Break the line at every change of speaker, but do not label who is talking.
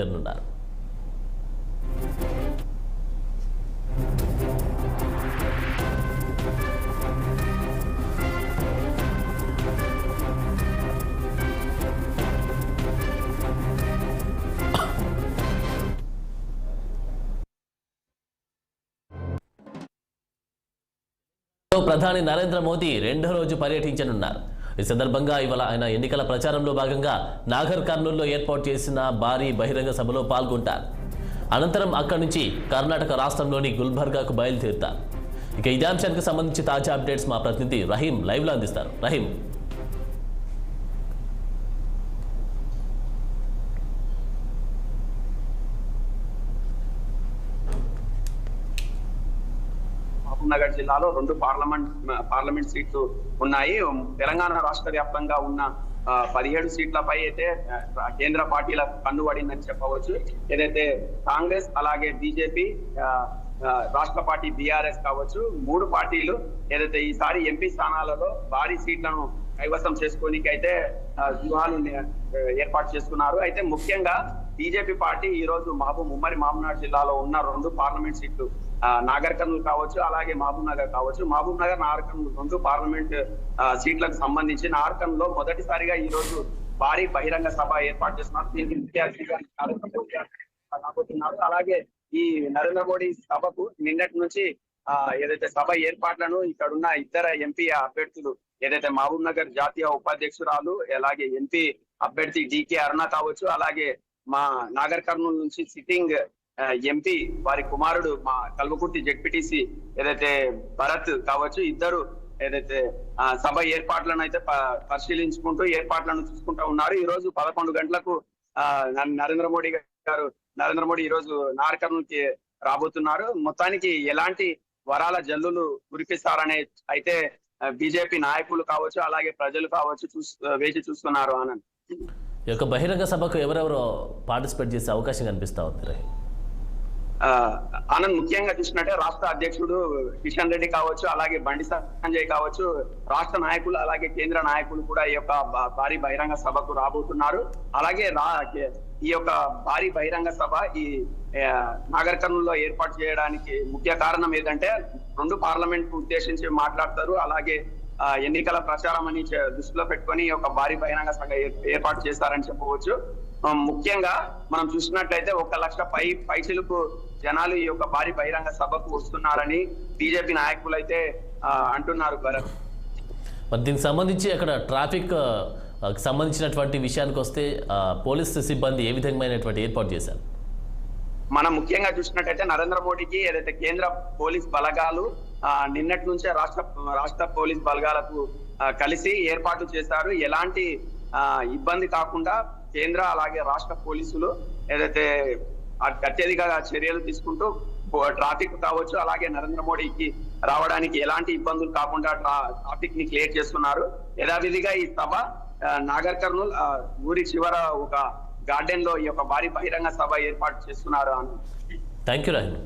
జరగనున్నారు. ప్రధాని నరేంద్ర మోదీ రెండో రోజు పర్యటించనున్నారు. ఈ సందర్భంగా ఇవాళ ఆయన ఎన్నికల ప్రచారంలో భాగంగా నాగర్ కర్నూల్లో ఏర్పాటు చేసిన భారీ బహిరంగ సభలో పాల్గొంటారు. అనంతరం అక్కడి నుంచి కర్ణాటక రాష్ట్రంలోని గుల్బర్గాకు బయలుదేరుతారు. ఇక ఇదే అంశానికి సంబంధించి తాజా అప్డేట్స్ మా ప్రతినిధి రహీం లైవ్లో అందిస్తారు. రహీం,
నగర్ జిల్లాలో 2 పార్లమెంట్ సీట్లు ఉన్నాయి. తెలంగాణ రాష్ట్ర వ్యాప్తంగా ఉన్న 17 సీట్లపై అయితే కేంద్ర పార్టీల కన్ను పడిందని చెప్పవచ్చు. ఏదైతే కాంగ్రెస్ అలాగే బీజేపీ, రాష్ట్ర పార్టీ బీఆర్ఎస్ కావచ్చు, 3 పార్టీలు ఏదైతే ఈసారి ఎంపీ స్థానాలలో భారీ సీట్లను కైవసం చేసుకోనికి అయితే వ్యూహాలు ఏర్పాటు చేసుకున్నారు. అయితే ముఖ్యంగా బీజేపీ పార్టీ ఈ రోజు ఉమ్మడి మహబూబ్నగర్ జిల్లాలో ఉన్న 2 పార్లమెంట్ సీట్లు నాగర్ కర్నూల్ కావచ్చు, అలాగే మహబూబ్ నగర్ కావచ్చు. మహబూబ్ నగర్, నాగర్ కర్నూల్ 2 పార్లమెంట్ సీట్లకు సంబంధించి నాగర్ కర్నూల్లో మొదటిసారిగా ఈ రోజు భారీ బహిరంగ సభ ఏర్పాటు చేస్తున్నారు. దీనికి రాబోతున్నారు. అలాగే ఈ నరేంద్ర మోడీ సభకు నిన్నటి నుంచి ఏదైతే సభ ఏర్పాట్లను ఇక్కడున్న ఇతర ఎంపీ అభ్యర్థులు, ఏదైతే మహబూబ్ నగర్ జాతీయ ఉపాధ్యక్షురాలు, అలాగే ఎంపీ అభ్యర్థి డికే అరుణ కావచ్చు, అలాగే మా నాగర్ కర్నూల్ నుంచి సిట్టింగ్ ఎంపీ వారి కుమారుడు మా కల్వకుర్తి జెడ్పీటీసీ ఏదైతే భరత్ కావచ్చు, ఇద్దరు ఏదైతే సభ ఏర్పాట్లను అయితే పరిశీలించుకుంటూ ఏర్పాట్లను చూసుకుంటూ ఉన్నారు. ఈ రోజు 11 గంటలకు నరేంద్ర మోడీ ఈ రోజు నాగర్ కర్నూల్కి రాబోతున్నారు. మొత్తానికి ఎలాంటి వరాల జల్లులు కురిపిస్తారనే అయితే బీజేపీ నాయకులు కావచ్చు, అలాగే ప్రజలు కావచ్చు వేచి చూస్తున్నారు. ఆనంద్,
ఈ యొక్క బహిరంగ సభకు ఎవరెవరు పార్టిసిపేట్ చేసే అవకాశం కనిపిస్తా ఉంది?
ఆనంద్, ముఖ్యంగా చూసినట్టే రాష్ట్ర అధ్యక్షుడు కిషన్ రెడ్డి కావచ్చు, అలాగే బండి సంజయ్ కావచ్చు, రాష్ట్ర నాయకులు అలాగే కేంద్ర నాయకులు కూడా ఈ యొక్క భారీ బహిరంగ సభకు రాబోతున్నారు. అలాగే ఈ యొక్క భారీ బహిరంగ సభ ఈ నాగర్ కర్నూల్లో ఏర్పాటు చేయడానికి ముఖ్య కారణం ఏంటంటే 2 పార్లమెంట్ ఉద్దేశించి మాట్లాడతారు. అలాగే ఎన్నికల ప్రచారం అని దృష్టిలో పెట్టుకొని ఒక భారీ బహిరంగ సభ ఏర్పాటు చేస్తారని చెప్పవచ్చు. ముఖ్యంగా మనం చూసినట్లయితే 1 లక్ష పైచిలకు జనాలు ఈ యొక్క భారీ బహిరంగ సభకు వస్తున్నారని బీజేపీ నాయకులు అయితే అంటున్నారు. భరత్,
మరి దీనికి సంబంధించి అక్కడ ట్రాఫిక్ సంబంధించినటువంటి విషయానికి వస్తే పోలీసు సిబ్బంది ఏ విధమైనటువంటి ఏర్పాటు చేశారు?
మనం ముఖ్యంగా చూసినట్టయితే నరేంద్ర మోడీకి ఏదైతే కేంద్ర పోలీస్ బలగాలు నిన్నటి నుంచే రాష్ట్ర పోలీస్ బలగాలకు కలిసి ఏర్పాటు చేశారు. ఎలాంటి ఇబ్బంది కాకుండా కేంద్ర అలాగే రాష్ట్ర పోలీసులు ఏదైతే అత్యధిక చర్యలు తీసుకుంటూ ట్రాఫిక్ కావచ్చు, అలాగే నరేంద్ర మోడీకి రావడానికి ఎలాంటి ఇబ్బందులు కాకుండా ట్రాఫిక్ ని క్లియర్ చేస్తున్నారు. యథావిధిగా ఈ సభ నాగర్ కర్నూల్ ఊరి చివర ఒక గార్డెన్ లో ఈ యొక్క భారీ బహిరంగ సభ ఏర్పాటు చేస్తున్నారు.
Thank you Rahil.